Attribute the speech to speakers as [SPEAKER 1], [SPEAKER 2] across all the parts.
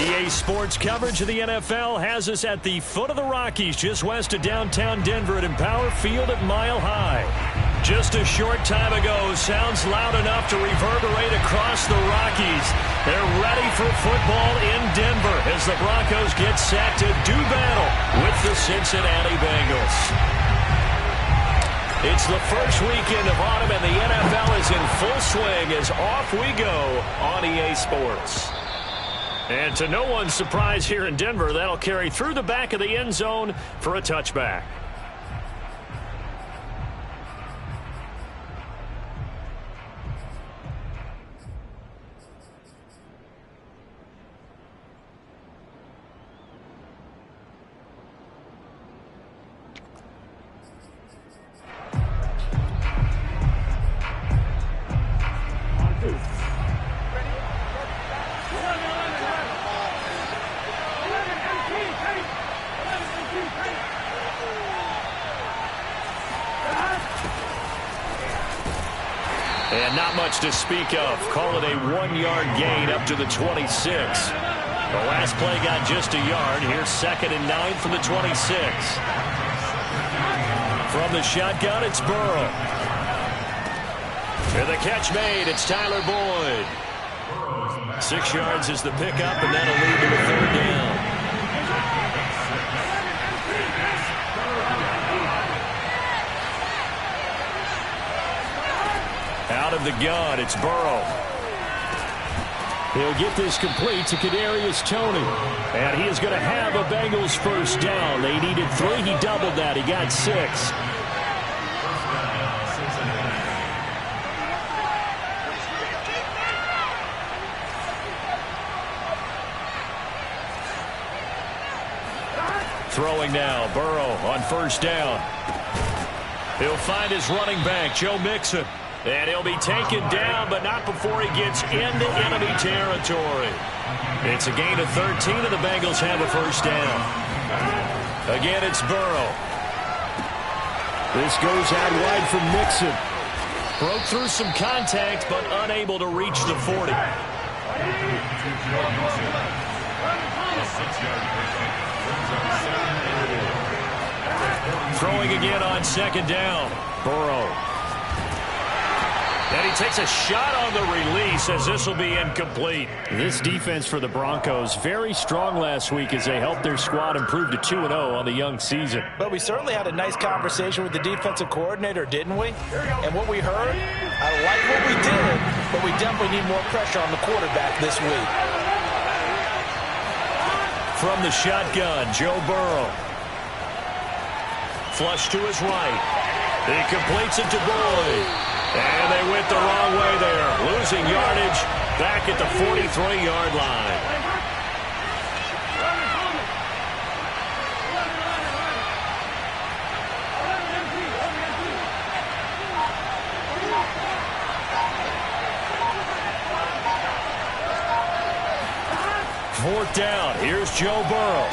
[SPEAKER 1] EA Sports coverage of the NFL has us at the foot of the Rockies, just west of downtown Denver at Empower Field at Mile High. Just a short time ago, sounds loud enough to reverberate across the Rockies. They're ready for football in Denver as the Broncos get set to do battle with the Cincinnati Bengals. It's the first weekend of autumn, and the NFL is in full swing as off we go on EA Sports. And to no one's surprise here in Denver, that'll carry through the back of the end zone for a touchback. And not much to speak of. Call it a 1-yard gain up to the 26. The last play got just a yard. Here's 2nd and 9 from the 26. From the shotgun, it's Burrow. And the catch made, it's Tyler Boyd. 6 yards is the pickup, and that'll lead to a 3rd down. Out of the gun, it's Burrow. He'll get this complete to Kadarius Toney. And he is going to have a Bengals first down. They needed 3. He doubled that. He got 6. Throwing now, Burrow on first down. He'll find his running back, Joe Mixon. And he'll be taken down, but not before he gets into enemy territory. It's a gain of 13, and the Bengals have a first down. Again, it's Burrow. This goes out wide from Mixon. Broke through some contact, but unable to reach the 40. Throwing again on 2nd down. Burrow. And he takes a shot on the release as this will be incomplete. This defense for the Broncos very strong last week as they helped their squad improve to 2-0 on the young season.
[SPEAKER 2] But we certainly had a nice conversation with the defensive coordinator, didn't we? And what we heard, I like what we did, but we definitely need more pressure on the quarterback this week.
[SPEAKER 1] From the shotgun, Joe Burrow. Flush to his right. He completes it to Boyd. And they went the wrong way there. Losing yardage back at the 43-yard line. Fourth down. Here's Joe Burrow.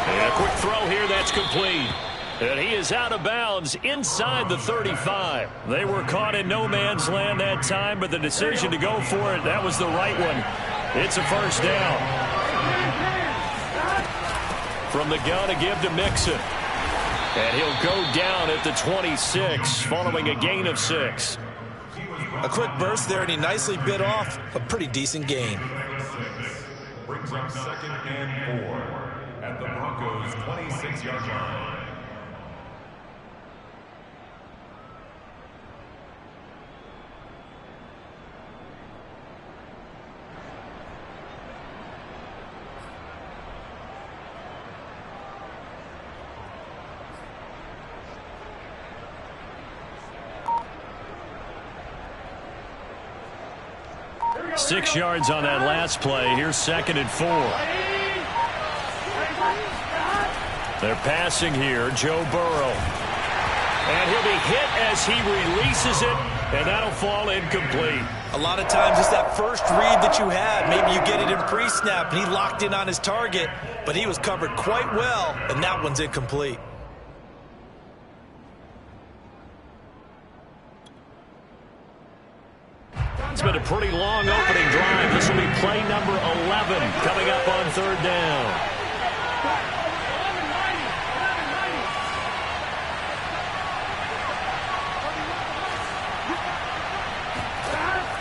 [SPEAKER 1] And a quick throw here that's complete. And he is out of bounds inside the 35. They were caught in no man's land that time, but the decision to go for it, that was the right one. It's a first down. From the gun, a give to Mixon. And he'll go down at the 26, following a gain of 6.
[SPEAKER 2] A quick burst there, and he nicely bit off a pretty decent gain.
[SPEAKER 3] Brings up 2nd and 4 at the Broncos' 26-yard line.
[SPEAKER 1] Six yards on that last play. Here's 2nd and 4. They're passing here. Joe Burrow. And he'll be hit as he releases it, and that'll fall incomplete.
[SPEAKER 2] A lot of times it's that first read that you had. Maybe you get it in pre-snap, and he locked in on his target, but he was covered quite well, and that one's incomplete.
[SPEAKER 1] It's been a pretty long opening drive. This will be play number 11 coming third down.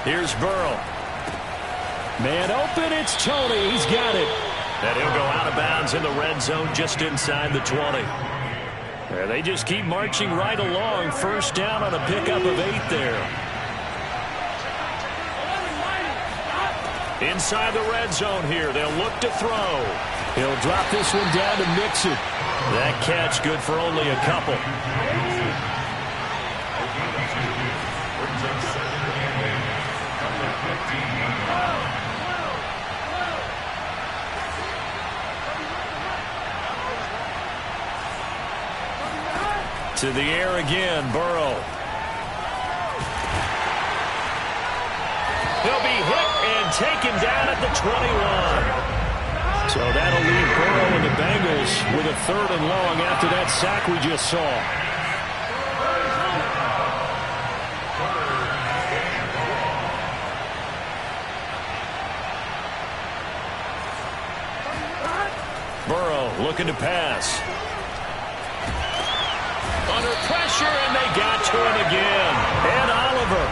[SPEAKER 1] Here's Burrow. Man open, it's Tony. He's got it. And he'll go out of bounds in the red zone just inside the 20. And they just keep marching right along. First down on a pickup of 8 there. Inside the red zone here. They'll look to throw. He'll drop this one down to Mixon. That catch good for only a couple. To the air again, Burrow. He'll be hit and taken down at the 21. So that'll leave Burrow and the Bengals with a 3rd and long after that sack we just saw. Burrow looking to pass. Under pressure, and they got to him again. And Oliver,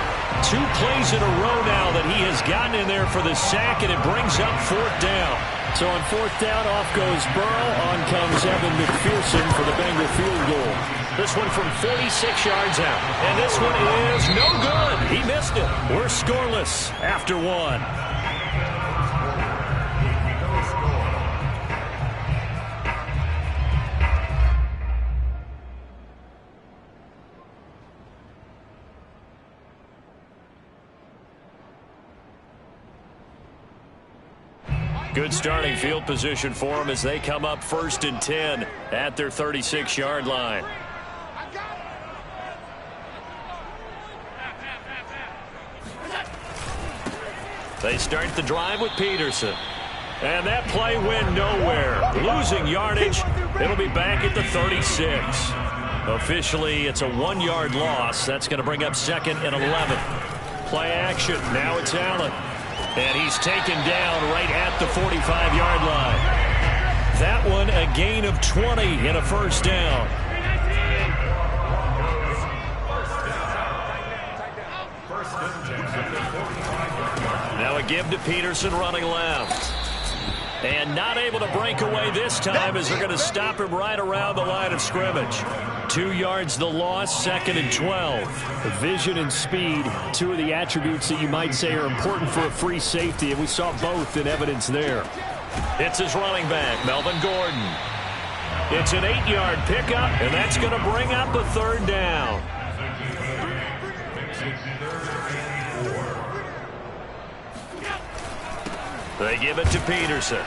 [SPEAKER 1] 2 plays in a row now that he has gotten in there for the sack, and it brings up 4th down. So on 4th down, off goes Burrow. On comes Evan McPherson for the Bengal field goal. This one from 46 yards out. And this one is no good. He missed it. We're scoreless after 1. Good starting field position for them as they come up 1st and 10 at their 36-yard line. They start the drive with Peterson. And that play went nowhere. Losing yardage. It'll be back at the 36. Officially, it's a 1-yard loss. That's going to bring up 2nd and 11. Play action. Now it's Allen. And he's taken down right at the 45-yard line. That one a gain of 20 and a 1st down. Now a give to Peterson running left. And not able to break away this time as they're going to stop him right around the line of scrimmage. 2 yards the loss, 2nd and 12. Vision and speed, 2 of the attributes that you might say are important for a free safety, and we saw both in evidence there. It's his running back, Melvin Gordon. It's an 8-yard pickup, and that's going to bring up a 3rd down. They give it to Peterson.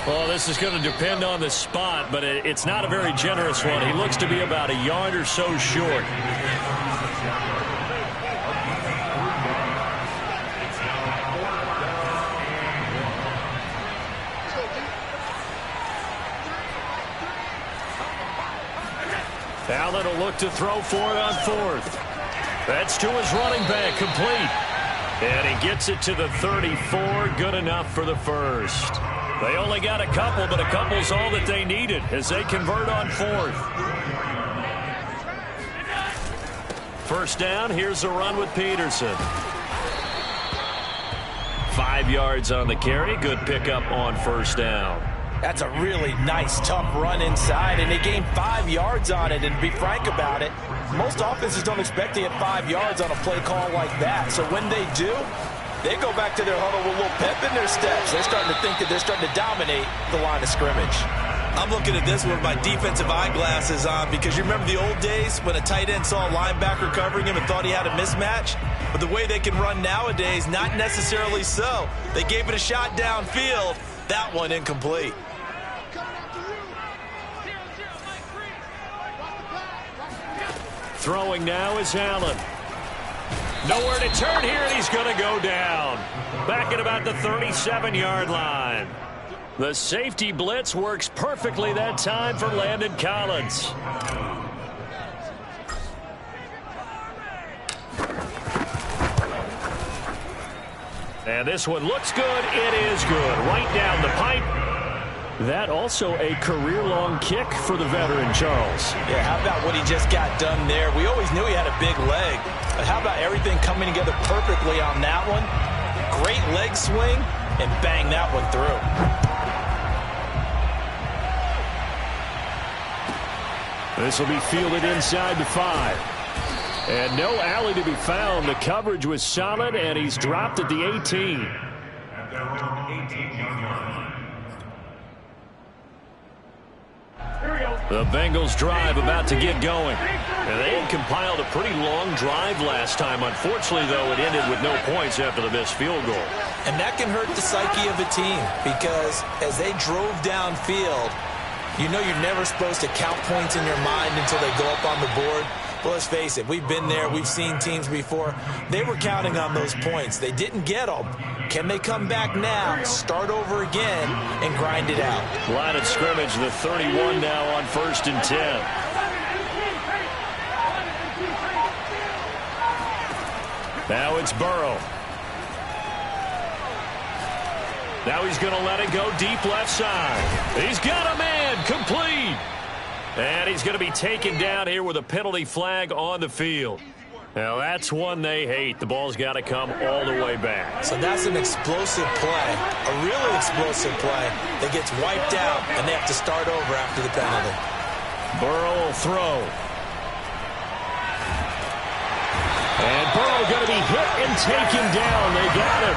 [SPEAKER 1] Well, this is going to depend on the spot, but it's not a very generous one. He looks to be about a yard or so short. Allen will look to throw for it on 4th. That's to his running back, complete. And he gets it to the 34, good enough for the 1st. They only got a couple, but a couple's all that they needed as they convert on 4th. 1st down, here's the run with Peterson. 5 yards on the carry, good pickup on 1st down.
[SPEAKER 2] That's a really nice, tough run inside, and they gained 5 yards on it. And to be frank about it, most offenses don't expect to get 5 yards on a play call like that. So when they do, they go back to their huddle with a little pep in their steps. They're starting to think that they're starting to dominate the line of scrimmage.
[SPEAKER 4] I'm looking at this with my defensive eyeglasses on because you remember the old days when a tight end saw a linebacker covering him and thought he had a mismatch? But the way they can run nowadays, not necessarily so. They gave it a shot downfield. That one incomplete.
[SPEAKER 1] Throwing now is Allen. Nowhere to turn here, and he's going to go down. Back at about the 37-yard line. The safety blitz works perfectly that time for Landon Collins. And this one looks good. It is good. Right down the pipe. That also a career-long kick for the veteran, Charles.
[SPEAKER 2] Yeah, how about what he just got done there? We always knew he had a big leg, but how about everything coming together perfectly on that one? Great leg swing, and bang that one through.
[SPEAKER 1] This will be fielded inside the 5. And no alley to be found. The coverage was solid, and he's dropped at the 18.
[SPEAKER 3] At their own 18-yard line.
[SPEAKER 1] The Bengals drive about to get going. And they had compiled a pretty long drive last time. Unfortunately, though, it ended with no points after the missed field goal.
[SPEAKER 2] And that can hurt the psyche of a team because as they drove downfield, you know you're never supposed to count points in your mind until they go up on the board. But let's face it, we've been there. We've seen teams before. They were counting on those points. They didn't get them. Can they come back now, start over again, and grind it out?
[SPEAKER 1] Line of scrimmage, the 31 now on 1st and 10. Now it's Burrow. Now he's going to let it go deep left side. He's got a man, complete. And he's going to be taken down here with a penalty flag on the field. Now, that's one they hate. The ball's got to come all the way back.
[SPEAKER 2] So that's an explosive play, a really explosive play that gets wiped out, and they have to start over after the penalty.
[SPEAKER 1] Burrow will throw. And Burrow going to be hit and taken down. They got him.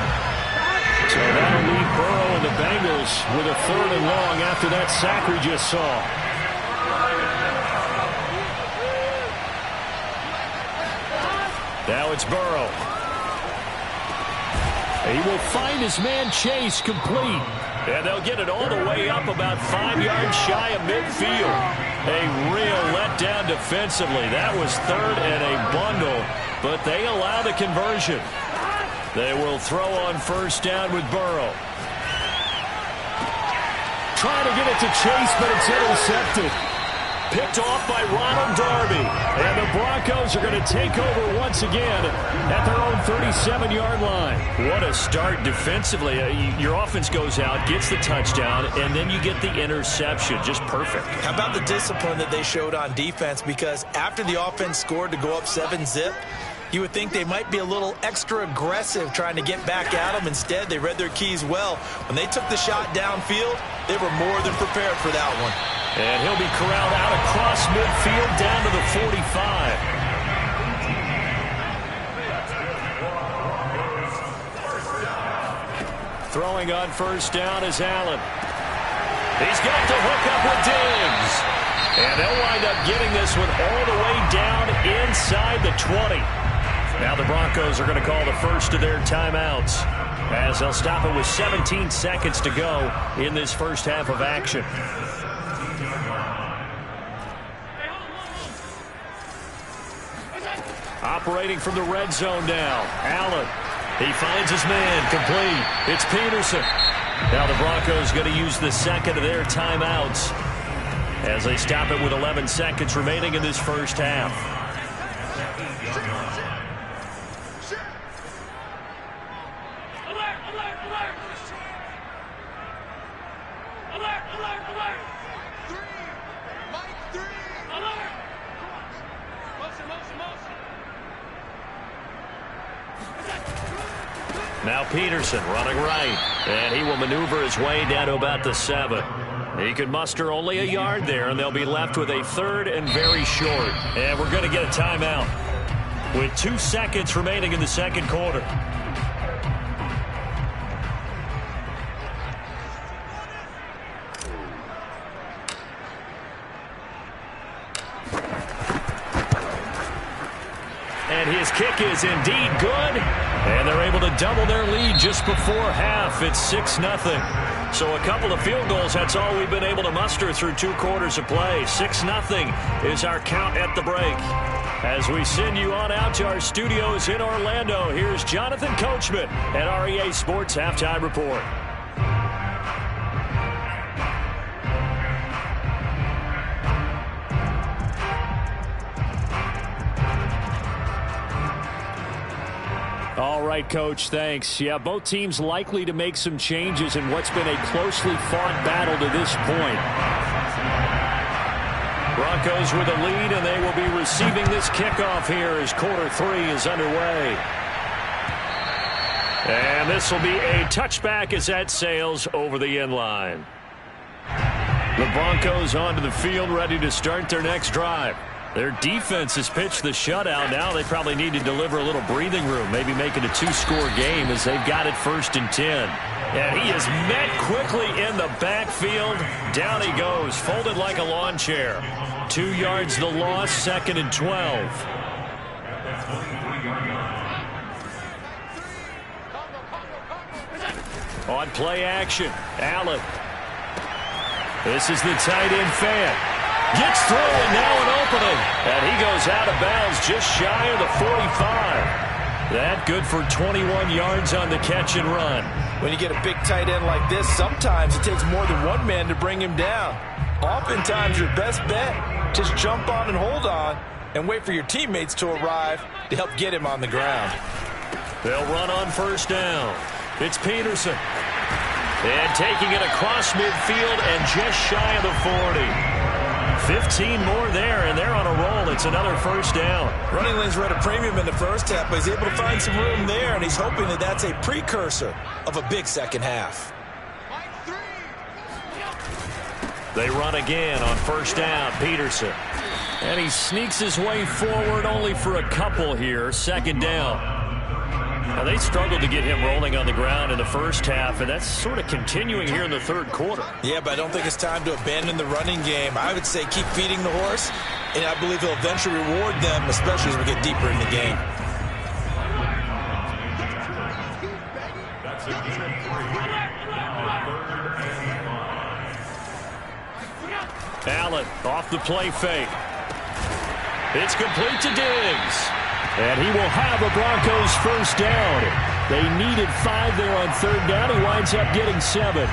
[SPEAKER 1] So that'll leave Burrow and the Bengals with a 3rd and long after that sack we just saw. Now it's Burrow. He will find his man Chase complete. And they'll get it all the way up about 5 yards shy of midfield. A real letdown defensively. That was 3rd and a bundle, but they allow the conversion. They will throw on 1st down with Burrow. Trying to get it to Chase, but it's intercepted. Picked off by Ronald Darby. And the Broncos are going to take over once again at their own 37-yard line. What a start defensively. Your offense goes out, gets the touchdown, and then you get the interception. Just perfect.
[SPEAKER 2] How about the discipline that they showed on defense? Because after the offense scored to go up 7-zip, you would think they might be a little extra aggressive trying to get back at them. Instead, they read their keys well. When they took the shot downfield, they were more than prepared for that one.
[SPEAKER 1] And he'll be corralled out across midfield down to the 45. Throwing on 1st down is Allen. He's got to hook up with Diggs. And they'll wind up getting this one all the way down inside the 20. Now the Broncos are going to call the first of their timeouts as they'll stop it with 17 seconds to go in this first half of action. Operating from the red zone now. Allen. He finds his man. Complete. It's Peterson. Now the Broncos going to use the second of their timeouts as they stop it with 11 seconds remaining in this first half. Now Peterson running right, and he will maneuver his way down to about the 7. He could muster only a yard there, and they'll be left with a 3rd and very short. And we're going to get a timeout with 2 seconds remaining in the second quarter. And his kick is indeed good. And they're able to double their lead just before half. It's 6-0. So a couple of field goals, that's all we've been able to muster through 2 quarters of play. 6-0 is our count at the break. As we send you on out to our studios in Orlando, here's Jonathan Coachman at REA Sports Halftime Report. All right, Coach, thanks. Yeah, both teams likely to make some changes in what's been a closely fought battle to this point. Broncos with a lead, and they will be receiving this kickoff here as quarter 3 is underway. And this will be a touchback as that sails over the end line. The Broncos onto the field, ready to start their next drive. Their defense has pitched the shutout. Now they probably need to deliver a little breathing room, maybe make it a 2-score game as they've got it 1st and 10. And he is met quickly in the backfield. Down he goes, folded like a lawn chair. 2 yards the loss, 2nd and 12. On play action, Allen. This is the tight end fan. Gets through and now an opening. And he goes out of bounds just shy of the 45. That good for 21 yards on the catch and run.
[SPEAKER 2] When you get a big tight end like this, sometimes it takes more than one man to bring him down. Oftentimes your best bet, just jump on and hold on and wait for your teammates to arrive to help get him on the ground.
[SPEAKER 1] They'll run on 1st down. It's Peterson. And taking it across midfield and just shy of the 40. 15 more there, and they're on a roll. It's another 1st down.
[SPEAKER 2] Running lanes were at a premium in the first half, but he's able to find some room there, and he's hoping that that's a precursor of a big second half.
[SPEAKER 1] They run again on 1st down, Peterson. And he sneaks his way forward only for a couple here, 2nd down. Now, they struggled to get him rolling on the ground in the first half, and that's sort of continuing here in the 3rd quarter.
[SPEAKER 2] Yeah, but I don't think it's time to abandon the running game. I would say keep feeding the horse, and I believe he'll eventually reward them, especially as we get deeper in the game.
[SPEAKER 3] That's a gain of 3.
[SPEAKER 1] Allen off the play fake. It's complete to Diggs. And he will have a Broncos 1st down. They needed 5 there on 3rd down. He winds up getting 7.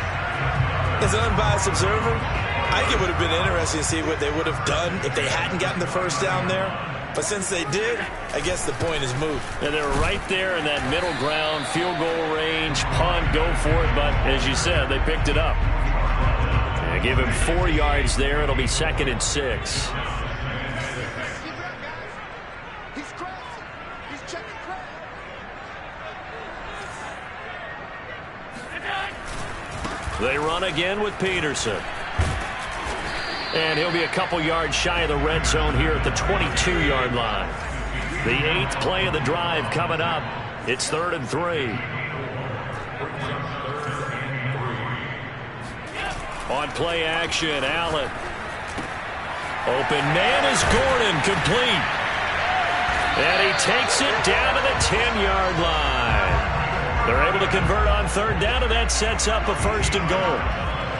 [SPEAKER 2] As an unbiased observer, I think it would have been interesting to see what they would have done if they hadn't gotten the 1st down there. But since they did, I guess the point is moot.
[SPEAKER 1] And they were right there in that middle ground, field goal range, punt, go for it. But as you said, they picked it up. And give him 4 yards there. It'll be 2nd and 6. They run again with Peterson. And he'll be a couple yards shy of the red zone here at the 22-yard line. The 8th play of the drive coming up. It's 3rd and 3. On play action, Allen. Open man is Gordon, complete. And he takes it down to the 10-yard line. They're able to convert on 3rd down, and that sets up a 1st and goal.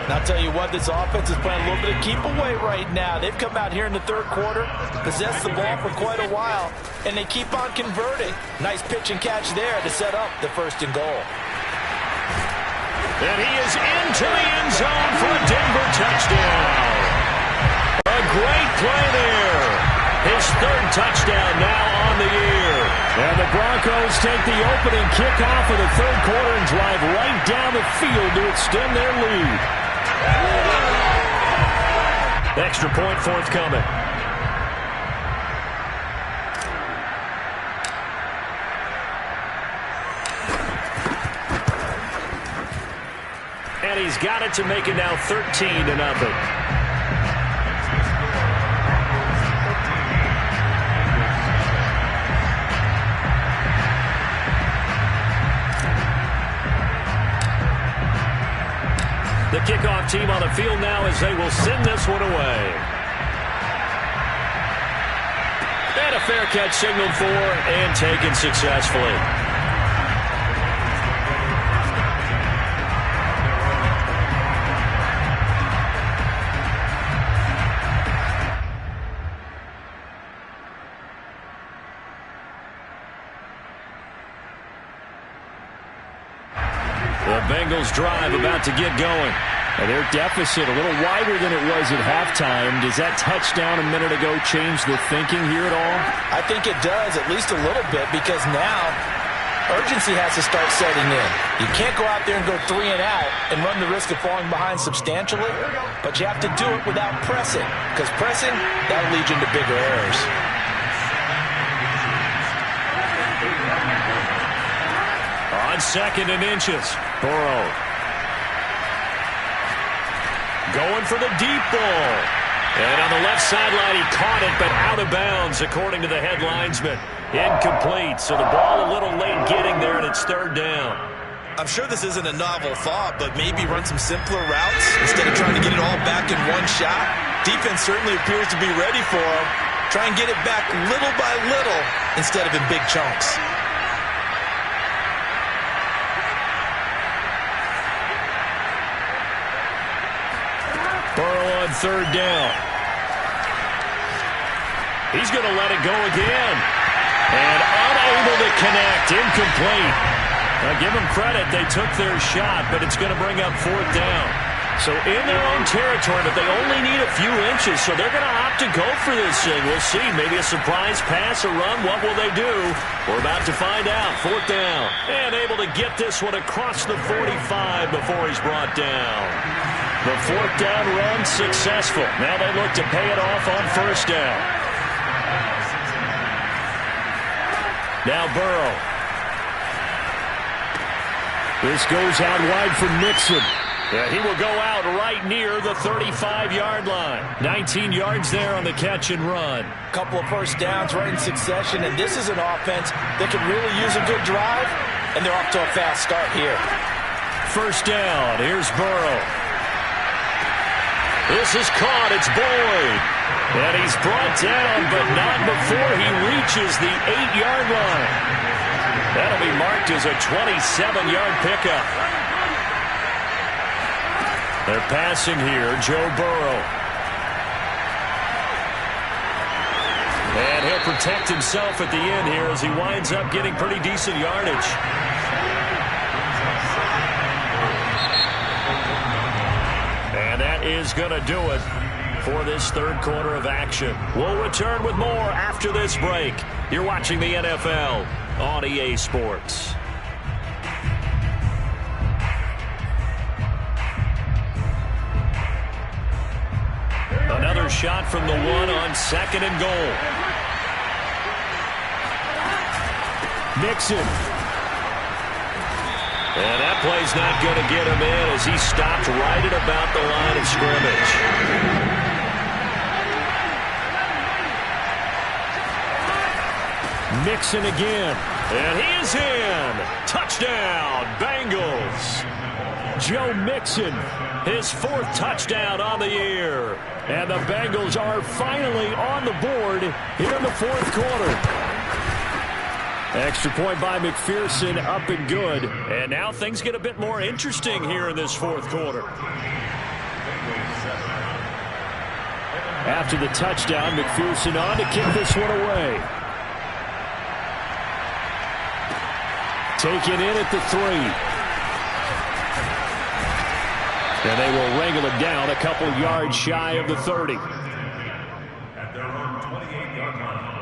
[SPEAKER 2] And I'll tell you what, this offense is playing a little bit of keep away right now. They've come out here in the 3rd quarter, possessed the ball for quite a while, and they keep on converting. Nice pitch and catch there to set up the 1st and goal.
[SPEAKER 1] And he is into the end zone for a Denver touchdown. A great play there. His 3rd touchdown now on the year. And the Broncos take the opening kickoff of the 3rd quarter and drive right down the field to extend their lead. Extra point forthcoming. And he's got it to make it now 13-0. The kickoff team on the field now as they will send this one away. And a fair catch signaled for and taken successfully. The Bengals drive about to get going. And their deficit a little wider than it was at halftime. Does that touchdown a minute ago change the thinking here at all?
[SPEAKER 2] I think it does, at least a little bit, because now urgency has to start setting in. You can't go out there and go 3 and out and run the risk of falling behind substantially, but you have to do it without pressing, because pressing, that'll lead you into bigger errors.
[SPEAKER 1] On 2nd and inches, Burrow. Going for the deep ball. And on the left sideline, he caught it, but out of bounds, according to the head linesman. Incomplete, so the ball a little late getting there, and it's 3rd down.
[SPEAKER 4] I'm sure this isn't a novel thought, but maybe run some simpler routes instead of trying to get it all back in one shot. Defense certainly appears to be ready for him. Try and get it back little by little instead of in big chunks.
[SPEAKER 1] Burrow on 3rd down. He's going to let it go again. And unable to connect. Incomplete. Now give them credit. They took their shot, but it's going to bring up 4th down. So in their own territory, but they only need a few inches, so they're going to opt to go for this thing. We'll see. Maybe a surprise pass, a run. What will they do? We're about to find out. 4th down. And able to get this one across the 45 before he's brought down. The 4th down run successful. Now they look to pay it off on 1st down. Now Burrow. This goes out wide for Mixon. Yeah, he will go out right near the 35-yard line. 19 yards there on the catch and run.
[SPEAKER 2] Couple of first downs right in succession, and this is an offense that could really use a good drive, and they're off to a fast start here.
[SPEAKER 1] 1st down. Here's Burrow. This is caught. It's Boyd. And he's brought down, but not before he reaches the 8-yard line. That'll be marked as a 27-yard pickup. They're passing here. Joe Burrow. And he'll protect himself at the end here as he winds up getting pretty decent yardage. And that is going to do it for this 3rd quarter of action. We'll return with more after this break. You're watching the NFL on EA Sports. Another shot from the 1 on 2nd and goal. Mixon. And that play's not going to get him in as he stopped right at about the line of scrimmage. Mixon again. And he is in. Touchdown, Bengals. Joe Mixon, his 4th touchdown on the year. And the Bengals are finally on the board here in the 4th quarter. Extra point by McPherson, up and good. And now things get a bit more interesting here in this 4th quarter. After the touchdown, McPherson on to kick this one away. Taken in at the 3. And they will wrangle him down a couple yards shy of the 30.
[SPEAKER 3] At their own 28-yard line.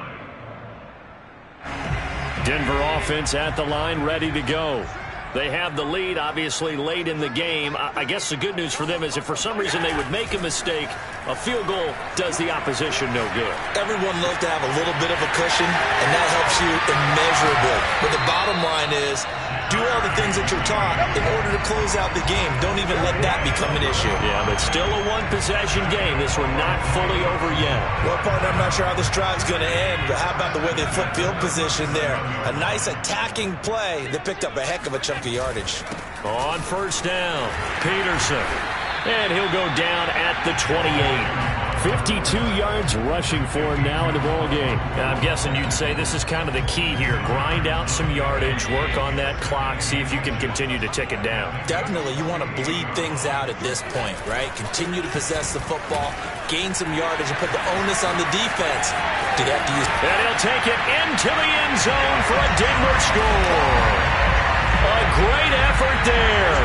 [SPEAKER 1] Denver offense at the line, ready to go. They have the lead, obviously, late in the game. I guess the good news for them is if for some reason they would make a mistake, a field goal does the opposition no good.
[SPEAKER 4] Everyone loves to have a little bit of a cushion, and that helps you immeasurably. But the bottom line is, do all the things that you're taught in order to close out the game. Don't even let that become an issue.
[SPEAKER 1] Yeah, but still a one-possession game. This one not fully over yet.
[SPEAKER 4] Well, partner, I'm not sure how this drive's going to end, but how about the way they flip field position there? A nice attacking play that picked up a heck of a chunk of yardage.
[SPEAKER 1] On 1st down, Peterson. And he'll go down at the 28. 52 yards rushing for him now in the ball game. I'm guessing you'd say this is kind of the key here. Grind out some yardage, work on that clock, see if you can continue to tick it down.
[SPEAKER 2] Definitely, you want to bleed things out at this point, right? Continue to possess the football, gain some yardage, and put the onus on the defense. Do they have to use...
[SPEAKER 1] And he'll take it into the end zone for a Denver score. A great effort there.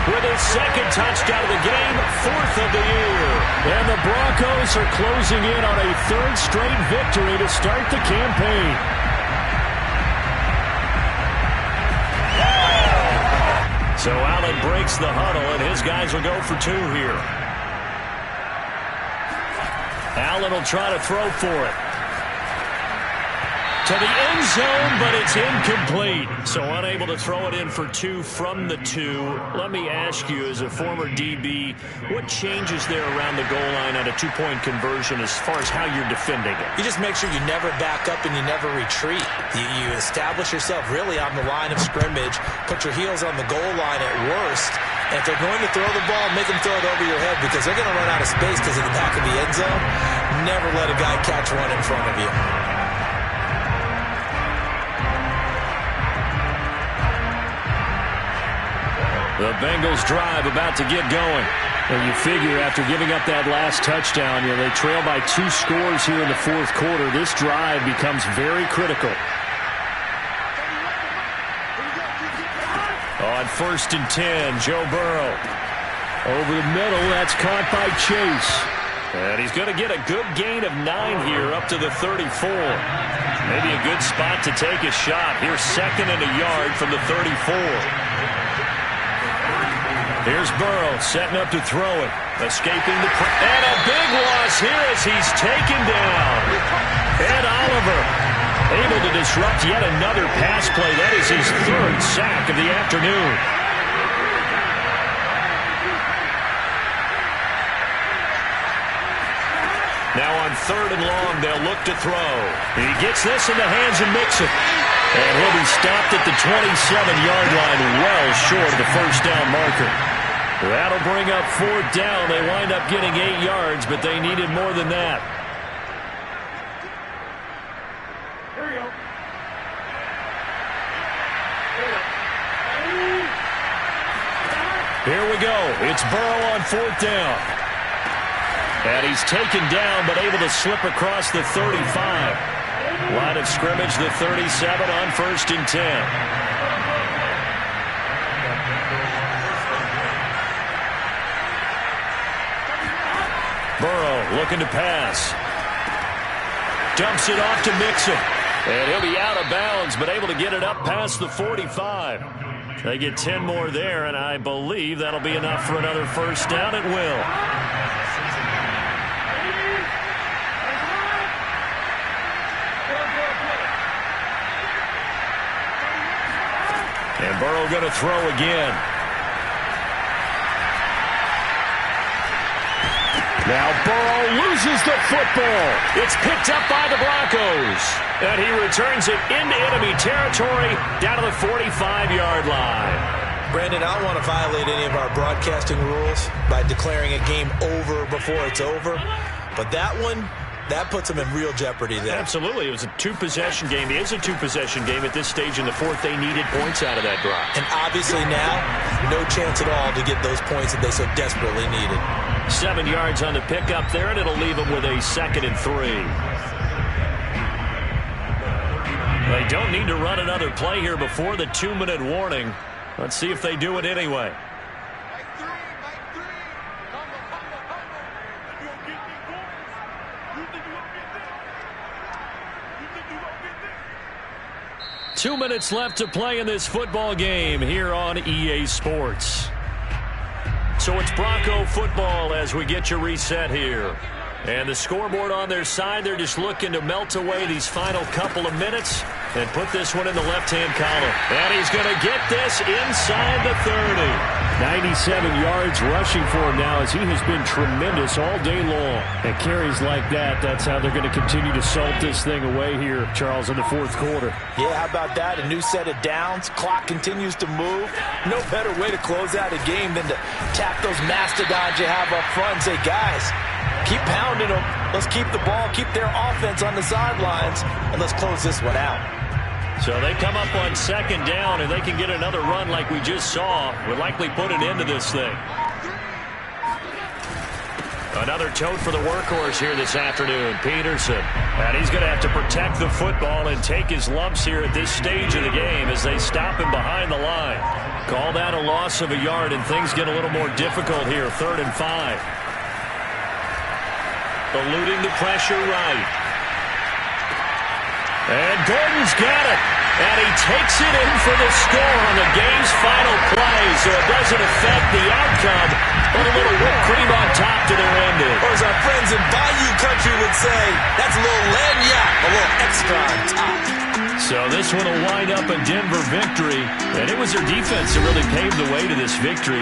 [SPEAKER 1] With his 2nd touchdown of the game, 4th of the year. And the Broncos are closing in on a 3rd straight victory to start the campaign. So Allen breaks the huddle, and his guys will go for 2 here. Allen will try to throw for it. To the end zone, but it's incomplete. So unable to throw it in for 2 from the 2. Let me ask you, as a former DB, what changes there around the goal line on a 2-point conversion as far as how you're defending it?
[SPEAKER 2] You just make sure you never back up and you never retreat. You establish yourself really on the line of scrimmage, put your heels on the goal line at worst, and if they're going to throw the ball, make them throw it over your head because they're going to run out of space because of the back of the end zone. Never let a guy catch one in front of you.
[SPEAKER 1] The Bengals drive about to get going. And you figure after giving up that last touchdown, they trail by 2 scores here in the 4th quarter. This drive becomes very critical. On 1st and 10, Joe Burrow. Over the middle, that's caught by Chase. And he's going to get a good gain of 9 here up to the 34. Maybe a good spot to take a shot. Here's 2nd and a yard from the 34. Here's Burrow setting up to throw it. Escaping the and a big loss here as he's taken down. Ed Oliver able to disrupt yet another pass play. That is his 3rd sack of the afternoon. Now on 3rd and long, they'll look to throw. He gets this in the hands of Mixon. And he'll be stopped at the 27-yard line, well short of the 1st down marker. That'll bring up 4th down. They wind up getting 8 yards, but they needed more than that. Here we go. It's Burrow on 4th down. And he's taken down, but able to slip across the 35. Line of scrimmage, the 37 on 1st and 10. Burrow looking to pass. Dumps it off to Mixon. And he'll be out of bounds, but able to get it up past the 45. They get 10 more there, and I believe that'll be enough for another 1st down. It will. And Burrow going to throw again. Now Burrow loses the football. It's picked up by the Broncos. And he returns it into enemy territory down to the 45-yard line.
[SPEAKER 2] Brandon, I don't want to violate any of our broadcasting rules by declaring a game over before it's over. But that one, that puts them in real jeopardy there.
[SPEAKER 1] Absolutely. It was a 2-possession game. It is a 2-possession game at this stage in the 4th. They needed points out of that drive.
[SPEAKER 2] And obviously now, no chance at all to get those points that they so desperately needed.
[SPEAKER 1] 7 yards on the pickup there, and it'll leave them with a 2nd and 3. They don't need to run another play here before the 2-minute warning. Let's see if they do it anyway. Two minutes left to play in this football game here on EA Sports. So it's Bronco football as we get you reset here. And the scoreboard on their side, they're just looking to melt away these final couple of minutes and put this one in the left-hand column. And he's going to get this inside the 30. 97 yards rushing for him now as he has been tremendous all day long. And carries like that, that's how they're going to continue to salt this thing away here, Charles, in the 4th quarter.
[SPEAKER 2] Yeah, how about that? A new set of downs. Clock continues to move. No better way to close out a game than to tap those mastodons you have up front and say, guys, keep pounding them. Let's keep the ball, keep their offense on the sidelines, and let's close this one out.
[SPEAKER 1] So they come up on 2nd down, and they can get another run like we just saw. Would likely put an end to this thing. Another tote for the workhorse here this afternoon, Peterson. And he's going to have to protect the football and take his lumps here at this stage of the game as they stop him behind the line. Call that a loss of a yard, and things get a little more difficult here, 3rd and 5. Eluding the pressure right. And Gordon's got it. And he takes it in for the score on the game's final play, so it doesn't affect the outcome, but a little whipped cream on top to their ending.
[SPEAKER 4] Or as our friends in Bayou Country would say, that's a little lagniappe, a little extra on top.
[SPEAKER 1] So this one will wind up a Denver victory, and it was their defense that really paved the way to this victory.